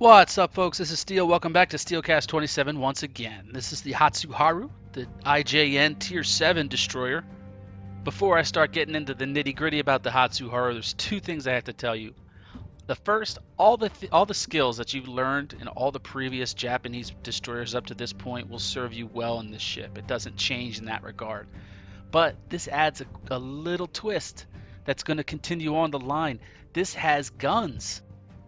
What's up, folks? This is Steel. Welcome back to Steelcast 27 once again. This is the Hatsuharu, the IJN Tier 7 destroyer. Before I start getting into the nitty-gritty about the Hatsuharu, there's two things I have to tell you. The first, all the skills that you've learned in all the previous Japanese destroyers up to this point will serve you well in this ship. It doesn't change in that regard. But this adds a little twist that's going to continue on the line. This has guns.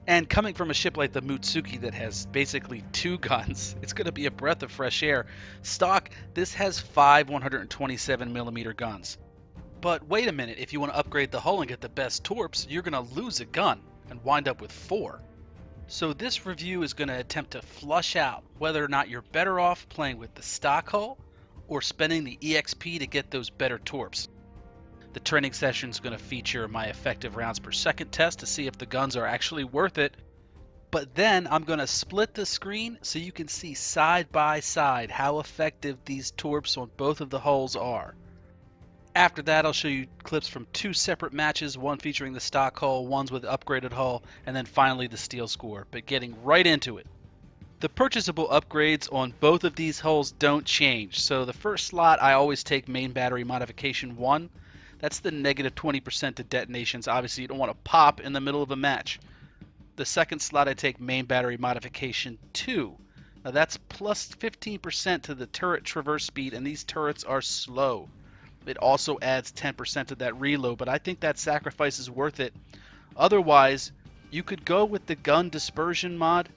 And coming from a ship like the Mutsuki that has basically two guns, it's going to be a breath of fresh air. Stock, this has 5 127mm guns. But wait a minute, if you want to upgrade the hull and get the best torps, you're going to lose a gun and wind up with 4. So this review is going to attempt to flush out whether or not you're better off playing with the stock hull or spending the EXP to get those better torps. The training session is going to feature my effective rounds per second test to see if the guns are actually worth it. But then I'm going to split the screen so you can see side by side how effective these torps on both of the hulls are. After that, I'll show you clips from 2 separate matches, one featuring the stock hull, one's with upgraded hull, and then finally the steel score. But getting right into it. The purchasable upgrades on both of these hulls don't change. So the first slot, I always take main battery modification 1. That's the negative 20% to detonations. Obviously, you don't want to pop in the middle of a match. The second slot, I take main battery modification 2. Now that's plus 15% to the turret traverse speed, and these turrets are slow. It also adds 10% to that reload, but I think that sacrifice is worth it. Otherwise, you could go with the gun dispersion mod.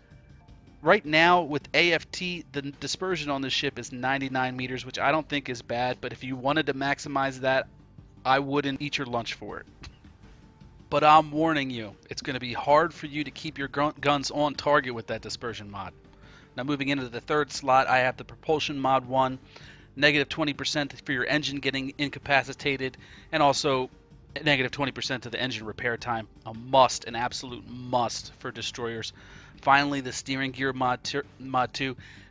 Right now, with AFT, the dispersion on this ship is 99 meters, which I don't think is bad, but if you wanted to maximize that, I wouldn't eat your lunch for it. But I'm warning you, it's going to be hard for you to keep your guns on target with that dispersion mod. Now moving into the third slot, I have the propulsion mod 1, negative 20% for your engine getting incapacitated, and also negative 20% to the engine repair time. A must, an absolute must for destroyers. Finally, the steering gear mod 2.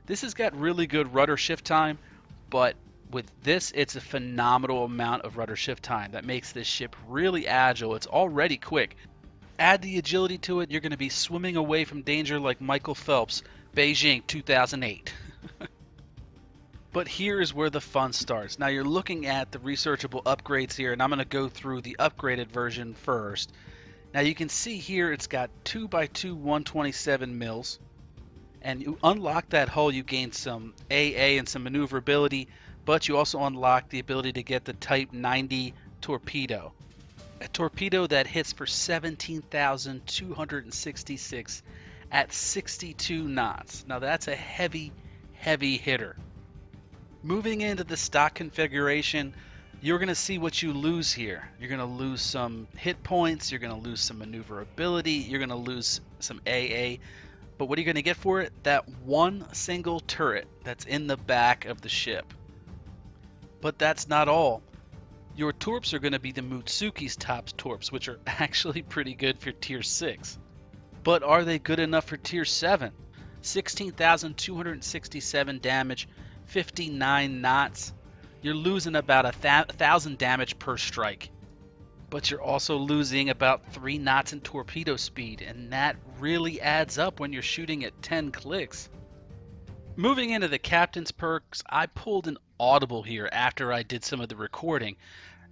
This has got really good rudder shift time, but with this, it's a phenomenal amount of rudder shift time that makes this ship really agile. It's already quick. Add the agility to it, you're going to be swimming away from danger like Michael Phelps, Beijing 2008. But here's where the fun starts. Now you're looking at the researchable upgrades here, and I'm going to go through the upgraded version first. Now you can see here it's got 2x2 127 mils, and you unlock that hull, you gain some AA and some maneuverability, but you also unlock the ability to get the Type 90 torpedo. A torpedo that hits for 17,266 at 62 knots. Now that's a heavy, heavy hitter. Moving into the stock configuration, you're going to see what you lose here. You're going to lose some hit points, you're going to lose some maneuverability, you're going to lose some AA. But what are you going to get for it? That one single turret that's in the back of the ship. But that's not all. Your torps are going to be the Mutsuki's top torps, which are actually pretty good for Tier 6. But are they good enough for Tier 7? 16,267 damage, 59 knots. You're losing about 1,000 damage per strike. But you're also losing about 3 knots in torpedo speed, and that really adds up when you're shooting at 10 clicks. Moving into the captain's perks, I pulled an audible here after I did some of the recording,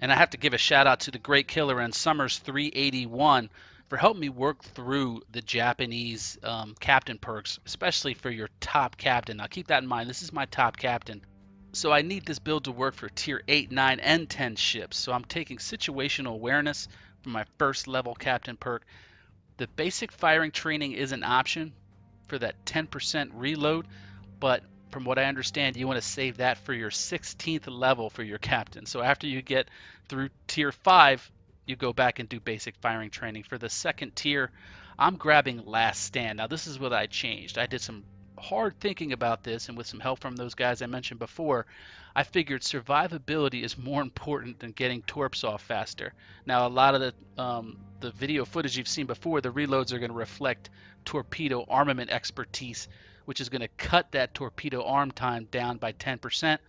and I have to give a shout out to the Great Killer and Summers 381 for helping me work through the Japanese captain perks, especially for your top captain. Now keep that in mind, this is my top captain. So I need this build to work for Tier 8, 9, and 10 ships. So I'm taking situational awareness for my first level captain perk. The basic firing training is an option for that 10% reload, but from what I understand, you want to save that for your 16th level for your captain. So after you get through Tier 5, you go back and do basic firing training. For the second tier, I'm grabbing Last Stand. Now this is what I changed. I did some hard thinking about this, and with some help from those guys I mentioned before, I figured survivability is more important than getting torps off faster. Now a lot of the video footage you've seen before, the reloads are going to reflect torpedo armament expertise, which is going to cut that torpedo arm time down by 10%.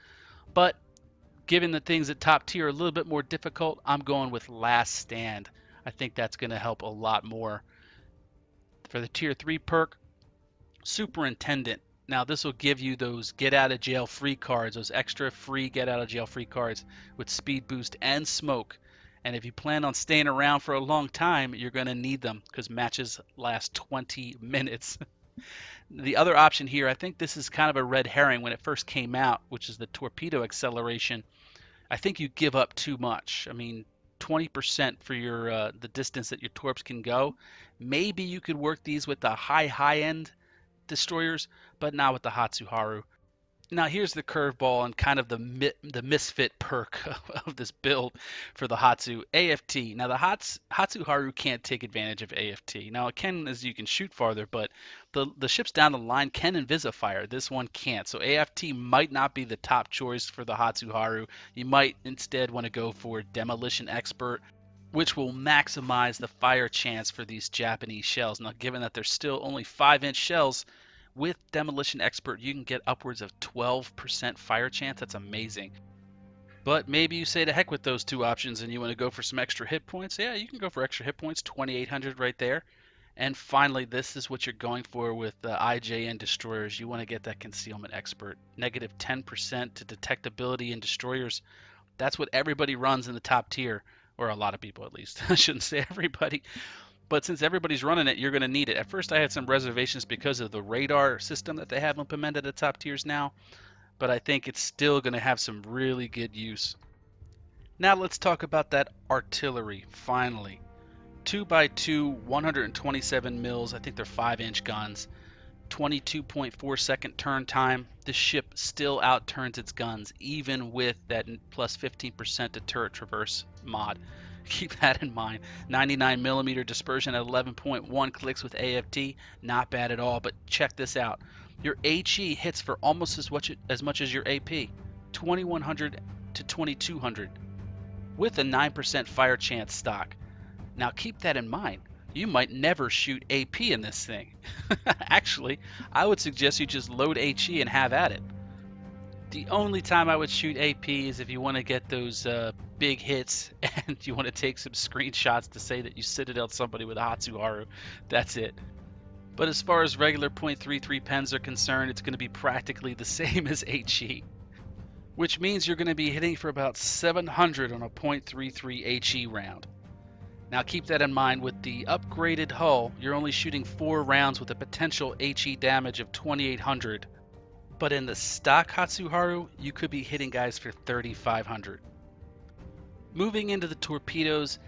But given the things at top tier are a little bit more difficult, I'm going with Last Stand. I think that's going to help a lot more. For the Tier 3 perk, Superintendent. Now this will give you those get out of jail free cards, those extra free get out of jail free cards with speed boost and smoke. And if you plan on staying around for a long time, you're going to need them because matches last 20 minutes. The other option here, I think this is kind of a red herring when it first came out, which is the torpedo acceleration. I think you give up too much. I mean, 20% for your the distance that your torps can go. Maybe you could work these with the high end destroyers, but not with the Hatsuharu. Now here's the curveball and kind of the misfit perk of this build for the Hatsu AFT. Now the Hatsuharu can't take advantage of AFT. Now it can, as you can shoot farther, but the ships down the line can invisifire. This one can't. So AFT might not be the top choice for the Hatsuharu. You might instead want to go for Demolition Expert, which will maximize the fire chance for these Japanese shells. Now, given that they're still only 5-inch shells, with Demolition Expert, you can get upwards of 12% fire chance. That's amazing. But maybe you say to heck with those two options and you want to go for some extra hit points. Yeah, you can go for extra hit points, 2,800 right there. And finally, this is what you're going for with the IJN destroyers. You want to get that Concealment Expert. Negative 10% to detectability in destroyers. That's what everybody runs in the top tier, or a lot of people at least. I shouldn't say everybody. But since everybody's running it, you're going to need it. At first, I had some reservations because of the radar system that they have implemented at top tiers now, but I think it's still going to have some really good use. Now let's talk about that artillery, finally. 2x2, 127 mils, I think they're 5-inch guns. 22.4 second turn time. The ship still outturns its guns, even with that plus 15% to turret traverse mod. Keep that in mind. 99mm dispersion at 11.1 clicks with AFT, not bad at all. But check this out: your HE hits for almost as much as your AP, 2100 to 2200, with a 9% fire chance stock. Now keep that in mind. You might never shoot AP in this thing. Actually, I would suggest you just load HE and have at it. The only time I would shoot AP is if you want to get those big hits and you want to take some screenshots to say that you citadeled somebody with a Hatsuharu. That's it. But as far as regular .33 pens are concerned, it's going to be practically the same as HE, which means you're going to be hitting for about 700 on a .33 HE round. Now keep that in mind. With the upgraded hull, you're only shooting 4 rounds with a potential HE damage of 2800. But in the stock Hatsuharu, you could be hitting guys for 3500. Moving into the torpedoes,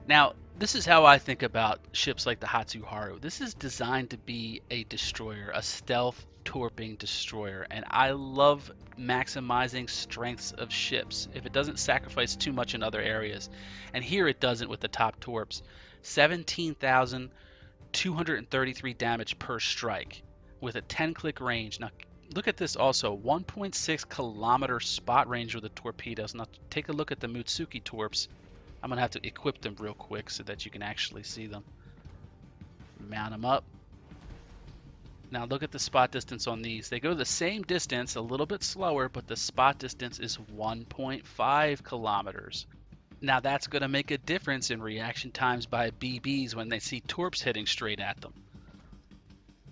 now this is how I think about ships like the Hatsuharu. This is designed to be a destroyer, a stealth torping destroyer, and I love maximizing strengths of ships if it doesn't sacrifice too much in other areas. And here it doesn't with the top torps. 17,233 damage per strike with a 10-click range. Now look at this also, 1.6 kilometer spot range with the torpedoes. Now take a look at the Mutsuki torps. I'm going to have to equip them real quick so that you can actually see them. Mount them up. Now look at the spot distance on these. They go the same distance, a little bit slower, but the spot distance is 1.5 kilometers. Now that's going to make a difference in reaction times by BBs when they see torps hitting straight at them.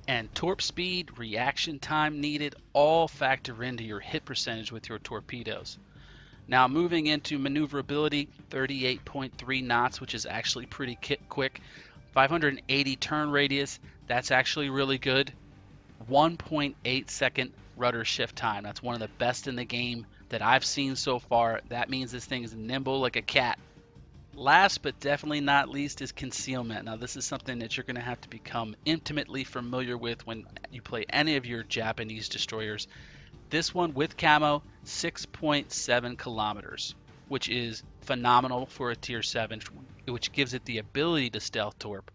And torp speed, reaction time needed, all factor into your hit percentage with your torpedoes. Now moving into maneuverability, 38.3 knots, which is actually pretty quick. 580 turn radius, that's actually really good. 1.8 second rudder shift time. That's one of the best in the game that I've seen so far. That means this thing is nimble like a cat. Last but definitely not least is concealment. Now this is something that you're going to have to become intimately familiar with when you play any of your Japanese destroyers. This one with camo, 6.7 kilometers, which is phenomenal for a tier 7, which gives it the ability to stealth torp.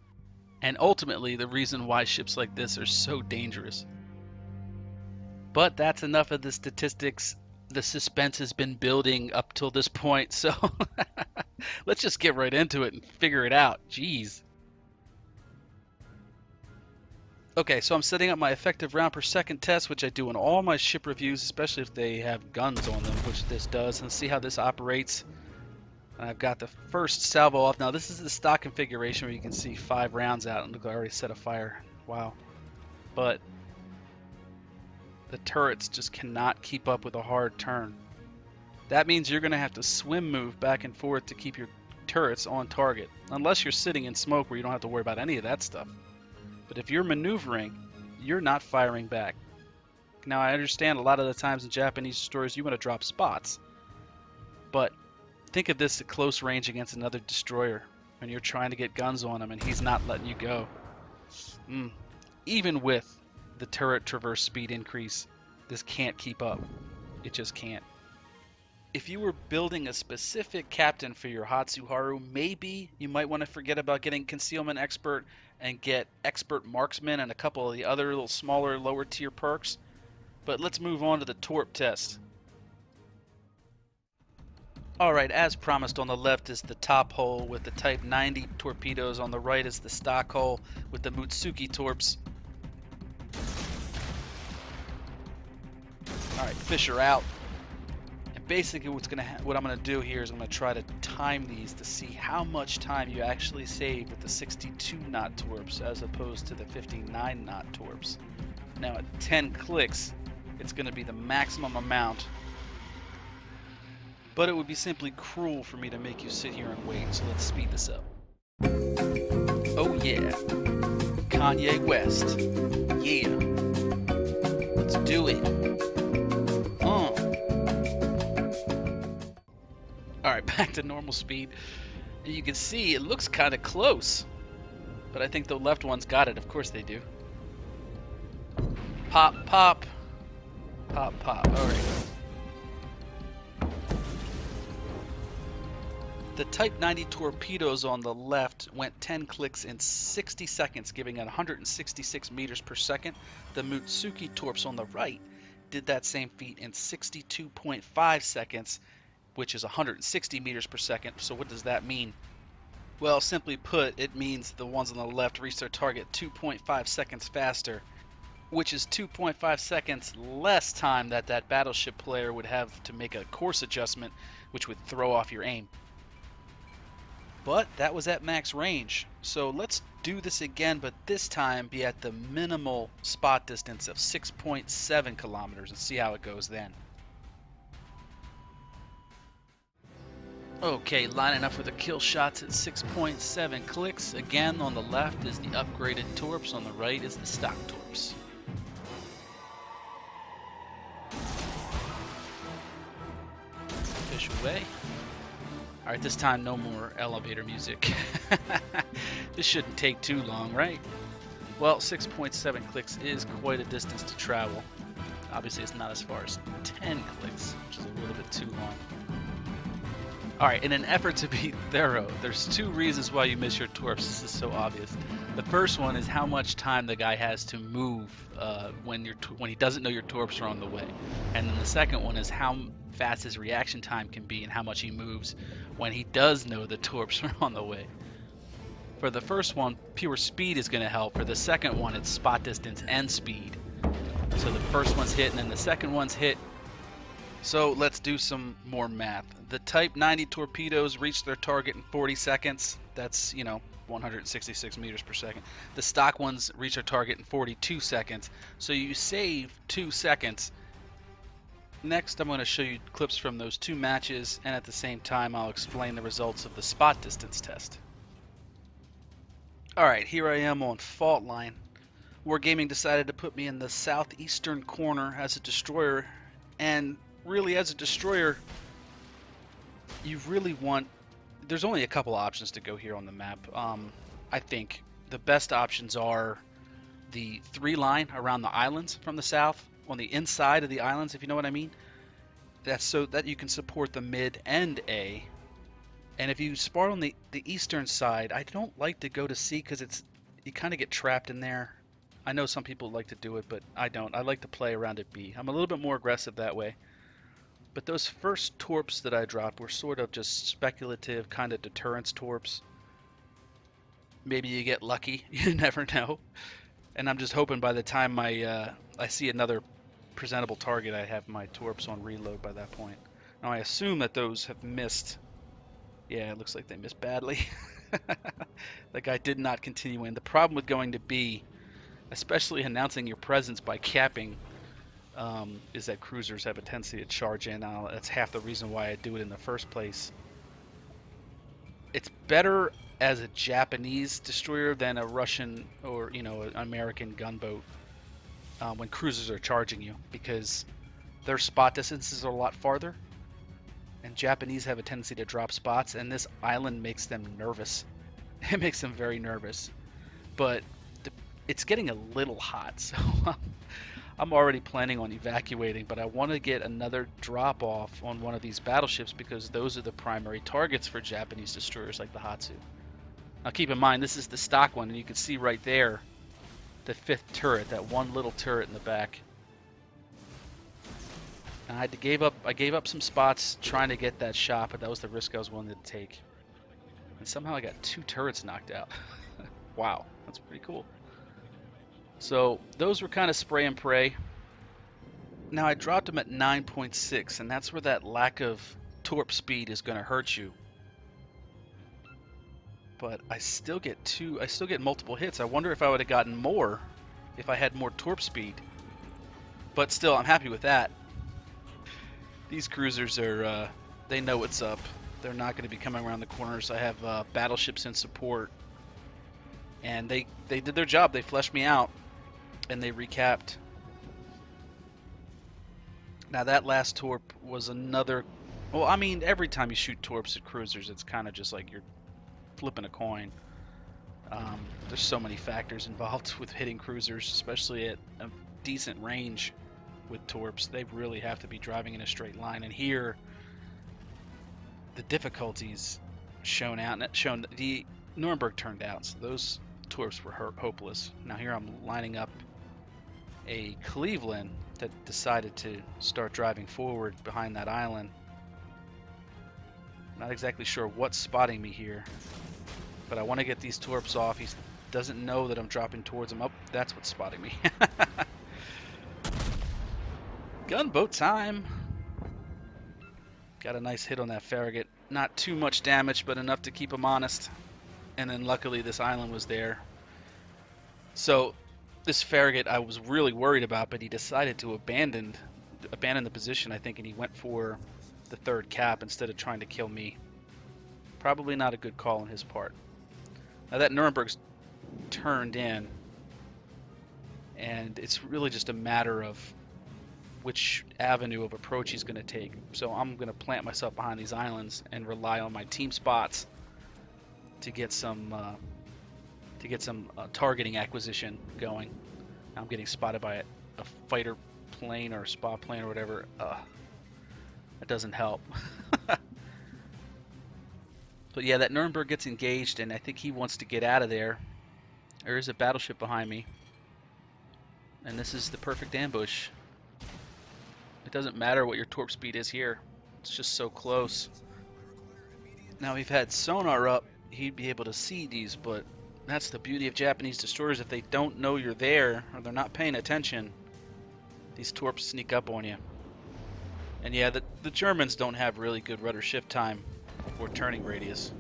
And ultimately the reason why ships like this are so dangerous. But that's enough of the statistics. The suspense has been building up till this point, so let's just get right into it and figure it out. Jeez. Okay, so I'm setting up my effective round per second test, which I do in all my ship reviews, especially if they have guns on them, which this does. And see how this operates. And I've got the first salvo off. Now this is the stock configuration where you can see 5 rounds out, and look, I already set a fire. Wow. But The turrets just cannot keep up with a hard turn. That means you're going to have to swim move back and forth to keep your turrets on target, unless you're sitting in smoke where you don't have to worry about any of that stuff. But if you're maneuvering, you're not firing back. Now, I understand a lot of the times in Japanese stories you want to drop spots, but think of this at close range against another destroyer when you're trying to get guns on him and he's not letting you go. Even with the turret traverse speed increase, this can't keep up. It just can't. If you were building a specific captain for your Hatsuharu, maybe you might want to forget about getting Concealment Expert and get Expert Marksman and a couple of the other little smaller, lower tier perks. But let's move on to the Torp test. Alright, as promised, on the left is the top hull with the Type 90 torpedoes. On the right is the stock hull with the Mutsuki torps. Alright, fish are out. And basically what I'm going to do here is I'm going to try to time these to see how much time you actually save with the 62 knot torps as opposed to the 59 knot torps. Now at 10 clicks, it's going to be the maximum amount. But it would be simply cruel for me to make you sit here and wait, so let's speed this up. Oh yeah, Kanye West, yeah, let's do it. Alright, back to normal speed. You can see it looks kind of close, but I think the left one's got it. Of course they do. Pop, pop, pop, pop. Alright. The Type 90 torpedoes on the left went 10 clicks in 60 seconds, giving it 166 meters per second. The Mutsuki torps on the right did that same feat in 62.5 seconds, which is 160 meters per second. So what does that mean? Well, simply put, it means the ones on the left reach their target 2.5 seconds faster, which is 2.5 seconds less time that battleship player would have to make a course adjustment, which would throw off your aim. But that was at max range, so let's do this again, but this time be at the minimal spot distance of 6.7 kilometers and see how it goes then. Okay, lining up for the kill shots at 6.7 clicks. Again, on the left is the upgraded torps, on the right is the stock torps. Fish away. Alright, this time no more elevator music. This shouldn't take too long, right? Well, 6.7 clicks is quite a distance to travel. Obviously it's not as far as 10 clicks, which is a little bit too long. Alright, in an effort to be thorough, there's two reasons why you miss your torps. This is so obvious. The first one is how much time the guy has to move when he doesn't know your torps are on the way. And then the second one is how fast his reaction time can be and how much he moves when he does know the torps are on the way. For the first one, pure speed is going to help. For the second one, it's spot distance and speed. So the first one's hit and then the second one's hit. So let's do some more math. The Type 90 torpedoes reach their target in 40 seconds. That's, 166 meters per second. The stock ones reach their target in 42 seconds. So you save 2 seconds. Next, I'm going to show you clips from those two matches, and at the same time, I'll explain the results of the spot distance test. Alright, here I am on Fault Line. Wargaming decided to put me in the southeastern corner as a destroyer, and really as a destroyer, you really want... There's only a couple options to go here on the map. I think the best options are the 3-line around the islands from the south, on the inside of the islands, if you know what I mean. That's so that you can support the mid and A. And if you spar on the eastern side, I don't like to go to C because you kind of get trapped in there. I know some people like to do it, but I don't. I like to play around at B. I'm a little bit more aggressive that way. But those first torps that I dropped were sort of just speculative kind of deterrence torps. Maybe you get lucky. You never know. And I'm just hoping by the time I see another presentable target, I have my torps on reload by that point. Now I assume that those have missed. Yeah, it looks like they missed badly. The guy did not continue in. The problem with going to B, especially announcing your presence by capping is that cruisers have a tendency to charge in. That's half the reason why I do it in the first place. It's better as a Japanese destroyer than a Russian or an American gunboat when cruisers are charging you, because their spot distances are a lot farther, and Japanese have a tendency to drop spots, and this island makes them nervous. It makes them very nervous. But it's getting a little hot, so I'm already planning on evacuating, but I want to get another drop off on one of these battleships because those are the primary targets for Japanese destroyers like the Hatsu. Now keep in mind, this is the stock one, and you can see right there the 5th turret, that one little turret in the back. And I gave up some spots trying to get that shot, but that was the risk I was willing to take. And somehow I got 2 turrets knocked out. Wow, that's pretty cool. So those were kind of spray and pray. Now I dropped them at 9.6, and that's where that lack of torp speed is going to hurt you. But I still get multiple hits. I wonder if I would have gotten more if I had more torp speed. But still, I'm happy with that. These cruisers are, they know what's up. They're not going to be coming around the corners. I have battleships in support. And they did their job. They fleshed me out. And they recapped. Now that last torp was another... Well, I mean, every time you shoot torps at cruisers, it's kind of just like you're flipping a coin. There's so many factors involved with hitting cruisers, especially at a decent range with torps. They really have to be driving in a straight line. And here, the difficulties shown out. The Nuremberg turned out, so those torps were hopeless. Now here I'm lining up a Cleveland that decided to start driving forward behind that island. Not exactly sure what's spotting me here, but I want to get these torps off. He doesn't know that I'm dropping towards him. Oh, that's what's spotting me. Gunboat time. Got a nice hit on that Farragut. Not too much damage, but enough to keep him honest. And then luckily this island was there. So this Farragut I was really worried about, but he decided to abandon the position, I think, and he went for the 3rd cap instead of trying to kill me. Probably not a good call on his part. Now that Nuremberg's turned in, and it's really just a matter of which avenue of approach he's going to take. So I'm going to plant myself behind these islands and rely on my team spots to get some targeting acquisition going. Now I'm getting spotted by a fighter plane or a spa plane or whatever. That doesn't help. But yeah, that Nuremberg gets engaged, and I think he wants to get out of there. There is a battleship behind me, and this is the perfect ambush. It doesn't matter what your torp speed is here. It's just so close. Now, if we've had sonar up, he'd be able to see these, but that's the beauty of Japanese destroyers. If they don't know you're there, or they're not paying attention, these torps sneak up on you. And yeah, the Germans don't have really good rudder shift time or turning radius.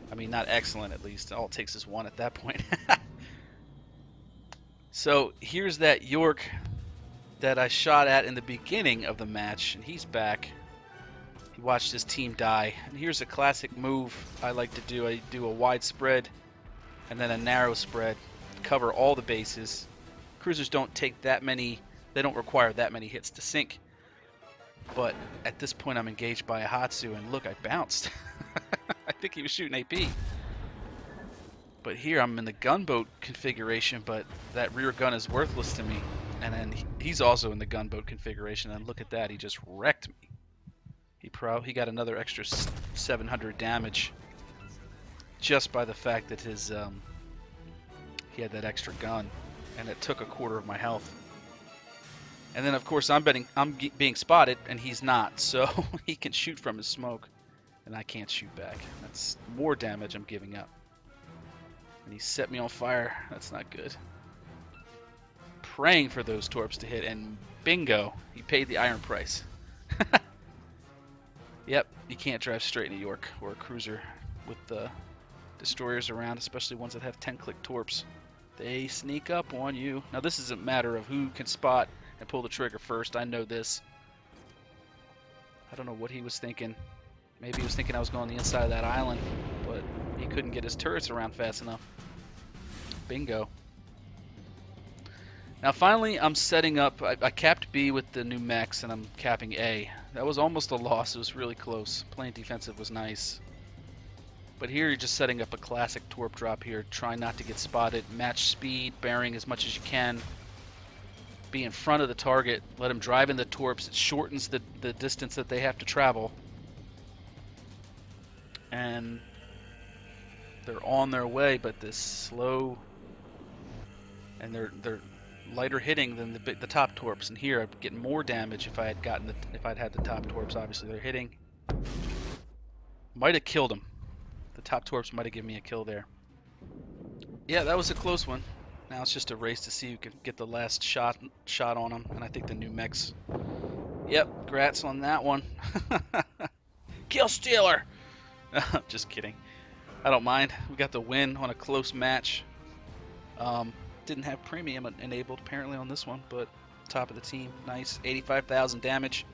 I mean, not excellent, at least. All it takes is 1 at that point. So here's that York that I shot at in the beginning of the match, and he's back. He watched his team die. And here's a classic move I like to do. I do a wide spread and then a narrow spread, cover all the bases. Cruisers don't take that many, they don't require that many hits to sink. But at this point I'm engaged by a Hatsu, and look, I bounced. I think he was shooting AP. But here I'm in the gunboat configuration, but that rear gun is worthless to me. And then he's also in the gunboat configuration, and look at that, he just wrecked me. He got another extra 700 damage just by the fact that his he had that extra gun, and it took a quarter of my health. And then of course I'm being spotted, and he's not, so he can shoot from his smoke, and I can't shoot back. That's more damage I'm giving up. And he set me on fire. That's not good. Praying for those torps to hit, and bingo, he paid the iron price. Yep, you can't drive straight into York or a cruiser with the destroyers around, especially ones that have 10-click torps. They sneak up on you. Now this is a matter of who can spot and pull the trigger first. I know this. I don't know what he was thinking. Maybe he was thinking I was going the inside of that island, but he couldn't get his turrets around fast enough. Bingo. Now finally I'm setting up, I capped B with the new mechs and I'm capping A. That was almost a loss, it was really close. Playing defensive was nice. But here you're just setting up a classic torp drop here, trying not to get spotted, match speed, bearing as much as you can. Be in front of the target, let them drive in the torps, it shortens the distance that they have to travel. And they're on their way, but this slow, and they're lighter hitting than the top torps. And here I'd get more damage if I had gotten if I'd had the top torps. Obviously they're hitting. Might have killed them. The top torps might have given me a kill there. Yeah, that was a close one. Now it's just a race to see who can get the last shot on them. And I think the new mechs. Yep, grats on that one. Kill stealer. Just kidding. I don't mind. We got the win on a close match. Didn't have premium enabled apparently on this one, but top of the team. Nice. 85,000 damage.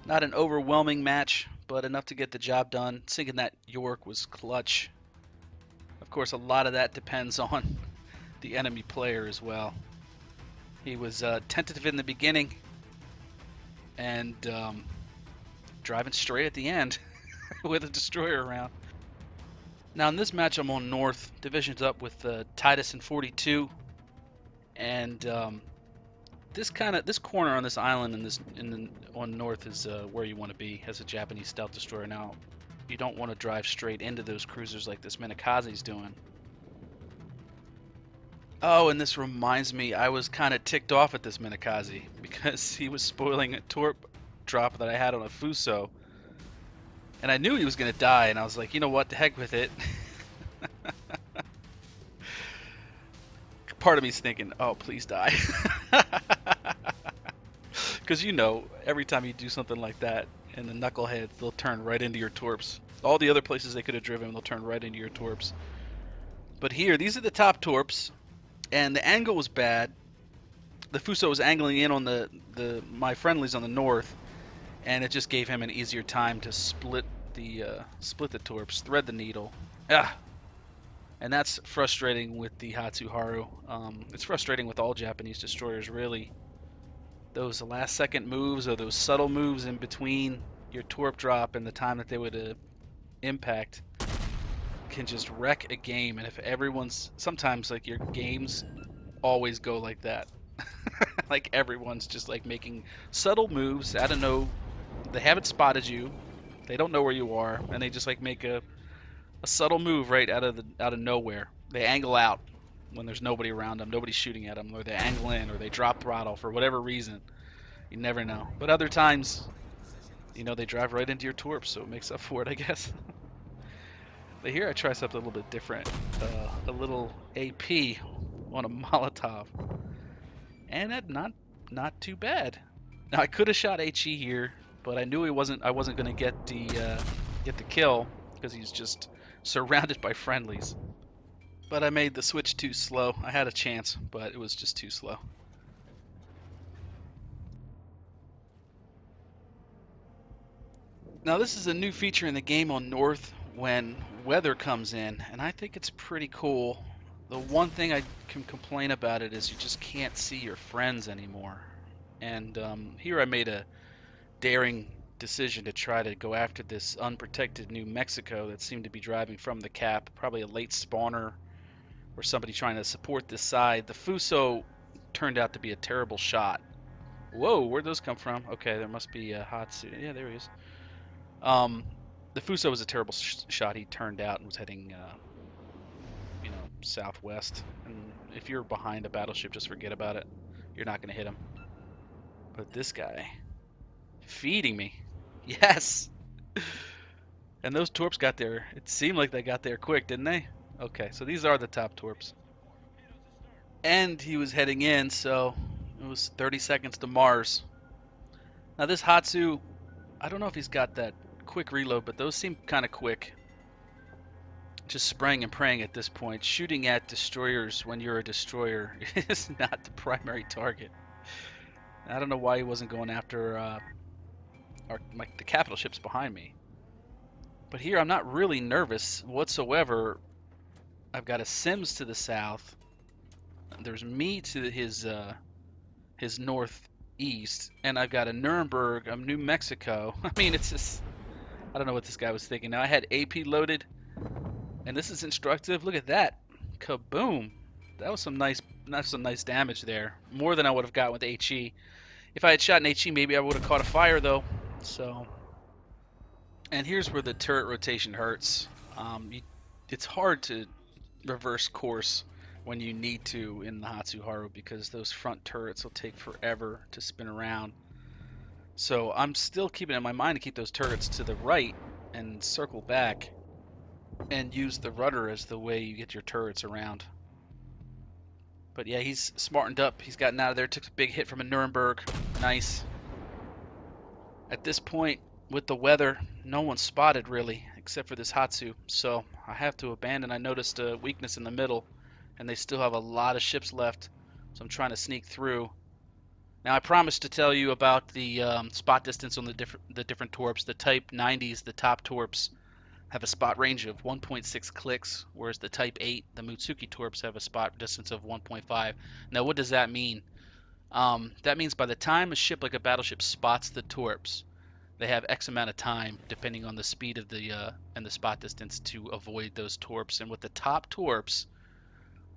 Not an overwhelming match, but enough to get the job done. Sinking that York was clutch. Of course, a lot of that depends on the enemy player as well. He was tentative in the beginning and driving straight at the end with a destroyer around. Now in this match I'm on North, divisions up with Titus in 42, and this corner on this island on North is where you want to be as a Japanese stealth destroyer. Now you don't want to drive straight into those cruisers like this Minakaze's doing. Oh, and this reminds me, I was kind of ticked off at this Minakaze because he was spoiling a torp drop that I had on a Fuso. And I knew he was going to die, and I was like, you know what, the heck with it. Part of me's thinking, oh, please die. Because you know, every time you do something like that, and the knuckleheads, they'll turn right into your torps. All the other places they could have driven, they'll turn right into your torps. But here, these are the top torps, and the angle was bad. The Fuso was angling in on my friendlies on the north, and it just gave him an easier time to split the torps, thread the needle. And that's frustrating with the Hatsuharu. It's frustrating with all Japanese destroyers, really. Those last second moves, or those subtle moves in between your torp drop and the time that they would impact, can just wreck a game. And if everyone's, sometimes like your games always go like that. Like everyone's just like making subtle moves out of no, they haven't spotted you, they don't know where you are, and they just like make a subtle move right out of nowhere. They angle out when there's nobody around them, nobody's shooting at them, or they angle in, or they drop throttle for whatever reason. You never know. But other times, you know, they drive right into your torps, so it makes up for it, I guess. But here I try something a little bit different. A little AP on a Molotov. And that not too bad. Now I could have shot HE here, but I knew I wasn't going to get the kill because he's just surrounded by friendlies. But I made the switch too slow. I had a chance, but it was just too slow. Now this is a new feature in the game on North when weather comes in, and I think it's pretty cool. The one thing I can complain about it is you just can't see your friends anymore. And here I made a daring decision to try to go after this unprotected New Mexico that seemed to be driving from the cap, probably a late spawner or somebody trying to support this side. The Fuso turned out to be a terrible shot. Whoa, where'd those come from? Okay, there must be a Hatsu. Yeah, there he is. The Fuso was a terrible shot. He turned out and was heading southwest, and if you're behind a battleship, just forget about it. You're not going to hit him. But this guy, feeding me. Yes. And those torps got there. It seemed like they got there quick, didn't they? Okay, so these are the top torps. And he was heading in, so it was 30 seconds to Mars. Now this Hatsu, I don't know if he's got that quick reload, but those seem kind of quick. Just spraying and praying at this point. Shooting at destroyers when you're a destroyer is not the primary target. I don't know why he wasn't going after the capital ships behind me. But here I'm not really nervous whatsoever. I've got a Sims to the south. There's me to his northeast, and I've got a Nuremberg, New Mexico. I mean, it's just, I don't know what this guy was thinking. Now I had AP loaded, and this is instructive. Look at that, kaboom! That was some nice damage there. More than I would have got with HE. If I had shot an HE, maybe I would have caught a fire though. So, and here's where the turret rotation hurts. It's hard to reverse course when you need to in the Hatsuharu because those front turrets will take forever to spin around. So I'm still keeping it in my mind to keep those turrets to the right and circle back and use the rudder as the way you get your turrets around. But yeah, he's smartened up. He's gotten out of there, took a big hit from a Nuremberg. Nice. At this point, with the weather, no one's spotted really, except for this Hatsu. So I have to abandon. I noticed a weakness in the middle, and they still have a lot of ships left. So I'm trying to sneak through. Now I promised to tell you about the spot distance on the different torps. The Type 90s, the top torps, have a spot range of 1.6 clicks, whereas the Type 8, the Mutsuki torps, have a spot distance of 1.5. Now what does that mean? That means by the time a ship like a battleship spots the torps, they have X amount of time, depending on the speed of the and the spot distance, to avoid those torps. And with the top torps,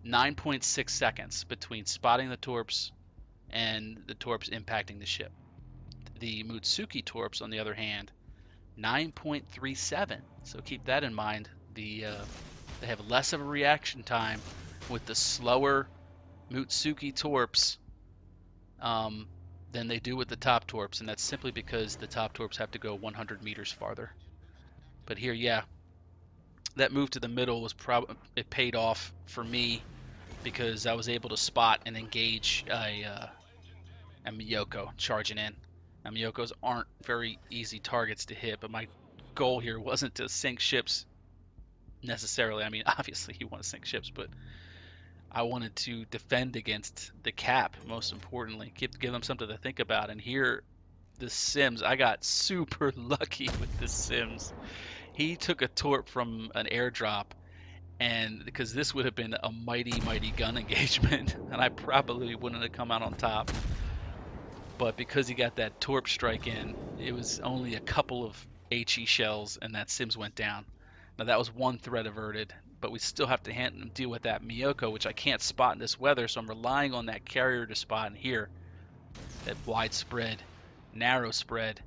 9.6 seconds between spotting the torps and the torps impacting the ship. The Mutsuki torps, on the other hand, 9.37. So keep that in mind. They have less of a reaction time with the slower Mutsuki torps than they do with the top torps, and that's simply because the top torps have to go 100 meters farther. But here, yeah, that move to the middle was it paid off for me because I was able to spot and engage a Miyoko charging in. Now, Miyokos aren't very easy targets to hit, but my goal here wasn't to sink ships necessarily. I mean, obviously you want to sink ships, but I wanted to defend against the cap, most importantly. Give them something to think about. And here, the Sims, I got super lucky with the Sims. He took a torp from an airdrop, and because this would have been a mighty, mighty gun engagement, and I probably wouldn't have come out on top. But because he got that torp strike in, it was only a couple of HE shells, and that Sims went down. Now that was one threat averted, but we still have to deal with that Miyoko, which I can't spot in this weather, so I'm relying on that carrier to spot in here. That wide spread, narrow spread,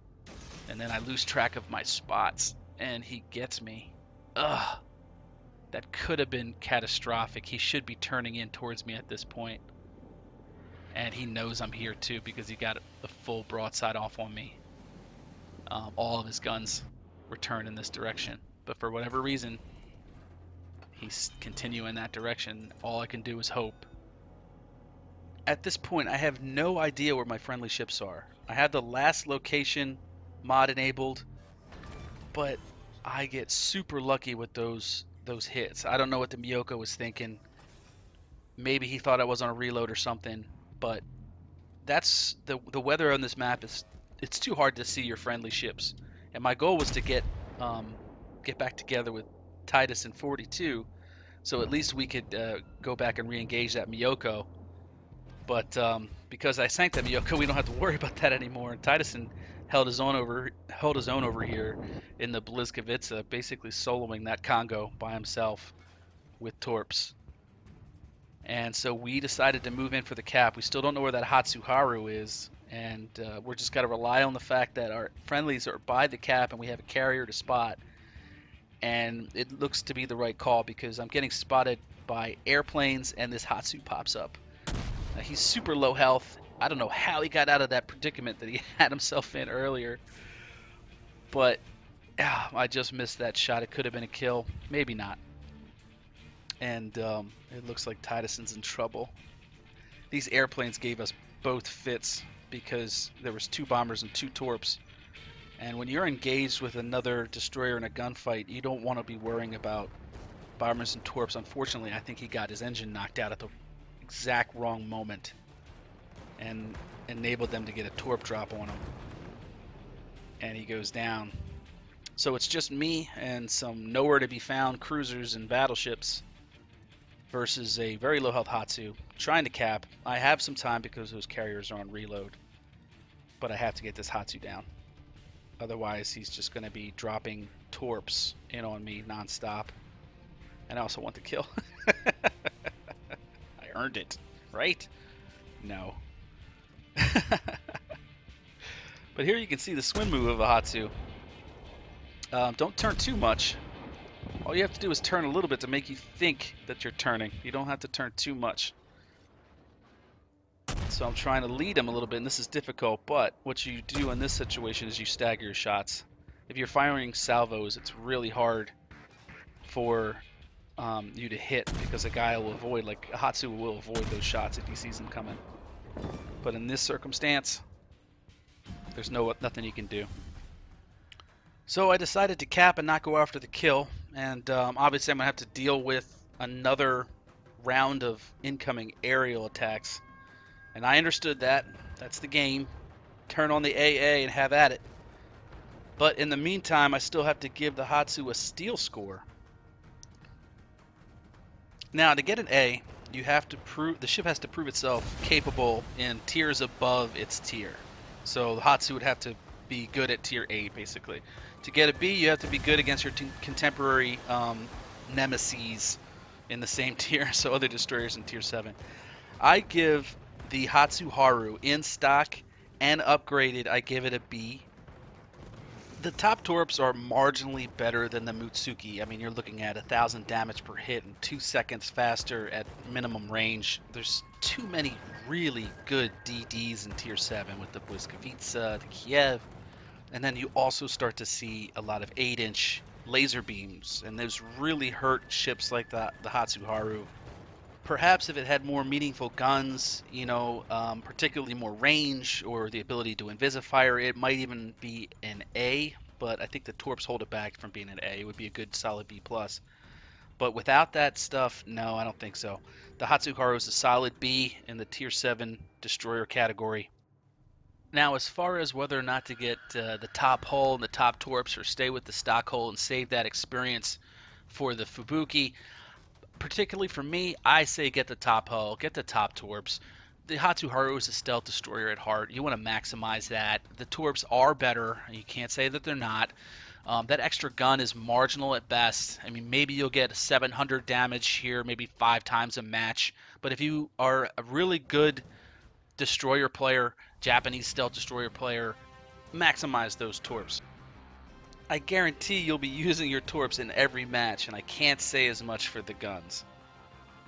and then I lose track of my spots, and he gets me. Ugh. That could have been catastrophic. He should be turning in towards me at this point. And he knows I'm here too because he got the full broadside off on me. All of his guns were turned in this direction. But for whatever reason, he's continuing that direction. All I can do is hope. At this point, I have no idea where my friendly ships are. I have the last location mod enabled, but I get super lucky with those hits. I don't know what the Miyoko was thinking. Maybe he thought I was on a reload or something, but that's the weather on this map it's too hard to see your friendly ships. And my goal was to get back together with Titus in 42, so at least we could go back and re-engage that Miyoko. But because I sank that Miyoko, we don't have to worry about that anymore. And Titus held his own over here in the Blizkowitza, basically soloing that Congo by himself with torps. And so we decided to move in for the cap. We still don't know where that Hatsuharu is, and we're just got to rely on the fact that our friendlies are by the cap and we have a carrier to spot. And it looks to be the right call because I'm getting spotted by airplanes and this Hatsu pops up. He's super low health. I don't know how he got out of that predicament that he had himself in earlier. But I just missed that shot. It could have been a kill. Maybe not. And it looks like Tituson's in trouble. These airplanes gave us both fits because there was 2 bombers and 2 torps. And when you're engaged with another destroyer in a gunfight, you don't want to be worrying about bombers and torps. Unfortunately, I think he got his engine knocked out at the exact wrong moment. And enabled them to get a torp drop on him. And he goes down. So it's just me and some nowhere to be found cruisers and battleships versus a very low health Hatsu trying to cap. I have some time because those carriers are on reload, but I have to get this Hatsu down. Otherwise, he's just going to be dropping torps in on me nonstop. And I also want the kill. I earned it, right? No. But here you can see the swim move of a Hatsu. Don't turn too much. All you have to do is turn a little bit to make you think that you're turning. You don't have to turn too much. So I'm trying to lead him a little bit, and this is difficult, but what you do in this situation is you stagger your shots. If you're firing salvos, it's really hard for you to hit, because a guy will avoid, like a Hatsu will avoid those shots if he sees them coming. But in this circumstance, there's nothing you can do. So I decided to cap and not go after the kill, and obviously I'm going to have to deal with another round of incoming aerial attacks. And I understood that. That's the game. Turn on the AA and have at it. But in the meantime, I still have to give the Hatsu a steal score. Now, to get an A, you have to prove the ship has to prove itself capable in tiers above its tier. So the Hatsu would have to be good at tier 8, basically. To get a B, you have to be good against your contemporary nemesis in the same tier, so other destroyers in tier 7. I give the Hatsuharu in stock and upgraded, I give it a B. The top torps are marginally better than the Mutsuki. I mean, you're looking at 1,000 damage per hit and 2 seconds faster at minimum range. There's too many really good DDs in tier 7 with the Błyskawica, the Kiev, and then you also start to see a lot of 8-inch laser beams, and those really hurt ships like the Hatsuharu. Perhaps if it had more meaningful guns, you know, particularly more range or the ability to invisifire, it might even be an A, but I think the torps hold it back from being an A. It would be a good solid B+. But without that stuff, no, I don't think so. The Hatsuharu is a solid B in the tier 7 destroyer category. Now, as far as whether or not to get the top hull and the top torps or stay with the stock hull and save that experience for the Fubuki, particularly for me, I say get the top hull, get the top torps. The Hatsuharu is a stealth destroyer at heart. You want to maximize that. The torps are better. You can't say that they're not. That extra gun is marginal at best. I mean, maybe you'll get 700 damage here, maybe 5 times a match. But if you are a really good destroyer player, Japanese stealth destroyer player, maximize those torps. I guarantee you'll be using your torps in every match, and I can't say as much for the guns.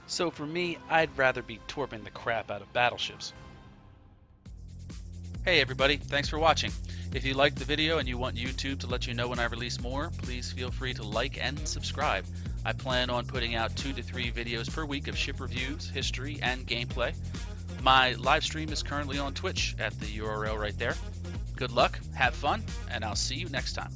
So for me, I'd rather be torping the crap out of battleships. Hey everybody, thanks for watching. If you liked the video and you want YouTube to let you know when I release more, please feel free to like and subscribe. I plan on putting out 2 to 3 videos per week of ship reviews, history, and gameplay. My live stream is currently on Twitch at the URL right there. Good luck, have fun, and I'll see you next time.